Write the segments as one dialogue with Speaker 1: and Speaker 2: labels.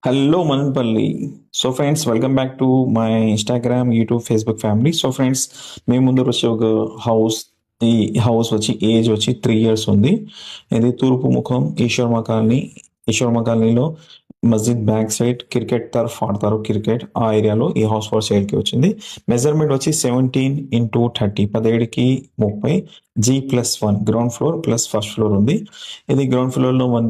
Speaker 1: Hello Manpalli. So friends, welcome back to my Instagram, YouTube, Facebook family. So friends, మేము ముందు వచ్చి ఒక house ఈ హౌస్ వచ్చి ఏజ్ వచ్చి 3 years ఉంది. ఇది తూర్పు ముఖం ఈశ్వర్మ కాలనీలో మస్జిద్ బ్యాక్ సైడ్ క్రికెట్ టర్ఫ్ ఆడతారు. క్రికెట్ ఆ ఏరియాలో ఈ హౌస్ ఫర్ సేల్ కి వచ్చింది. మెజర్మెంట్ వచ్చి 17x30 17:30 G+1 ground floor plus first floor ఉంది. ఇది గ్రౌండ్ ఫ్లోర్ లో 1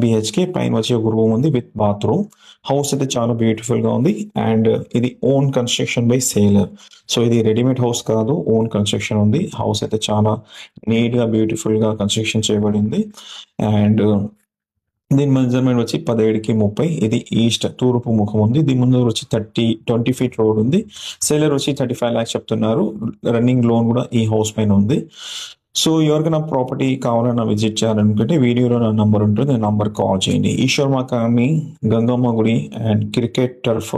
Speaker 1: BHK పైన వచ్చి ఒక రూమ్ ఉంది విత్ బాత్రూమ్. హౌస్ అయితే చాలా బ్యూటిఫుల్ గా ఉంది అండ్ ఇది own construction by sailor. So ఇది రెడీమేడ్ హౌస్ కాదు, ఓన్ కన్స్ట్రక్షన్ ఉంది. హౌస్ అయితే చాలా నీట్ గా బ్యూటిఫుల్ గా కన్స్ట్రక్షన్ చేయబడింది అండ్ దీని మెజర్మెంట్ వచ్చి 17x30. ఇది ఈస్ట్ తూర్పు ముఖం ఉంది. దీని ముందు వచ్చి 20 feet రోడ్ ఉంది. సెల్లర్ వచ్చి 35 lakhs చెప్తున్నారు. రన్నింగ్ లోన్ కూడా ఈ హౌస్ పైన ఉంది. సో ఎవరికైనా ప్రాపర్టీ కావాలన్నా విజిట్ చేయాలనుకుంటే వీడియోలో నా నంబర్ ఉంటుంది, ఆ నంబర్ కాల్ చేయండి. ఈశ్వర్మ కాలనీ, గంగమ్మ గుడి అండ్ క్రికెట్ టర్ఫ్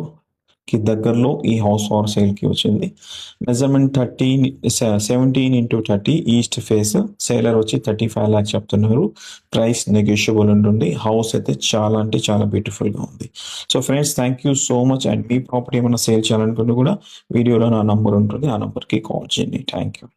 Speaker 1: కి దగ్గరలో ఈ హౌస్ ఫర్ సేల్ కి వచ్చింది. Measurement 17x30 east face. Sailor వచ్చి 35 lakhs చెప్తున్నారు. ప్రైస్ నెగోషియబుల్ ఉంటుంది. హౌస్ అయితే చాలా అంటే చాలా బ్యూటిఫుల్ గా ఉంది. So friends, thank you so much. And me property ఏమైనా సేల్ చేయాలనుకుంటే కూడా వీడియోలో నా నంబర్ ఉంటుంది, ఆ నంబర్కి కాల్ చేయండి. Thank you.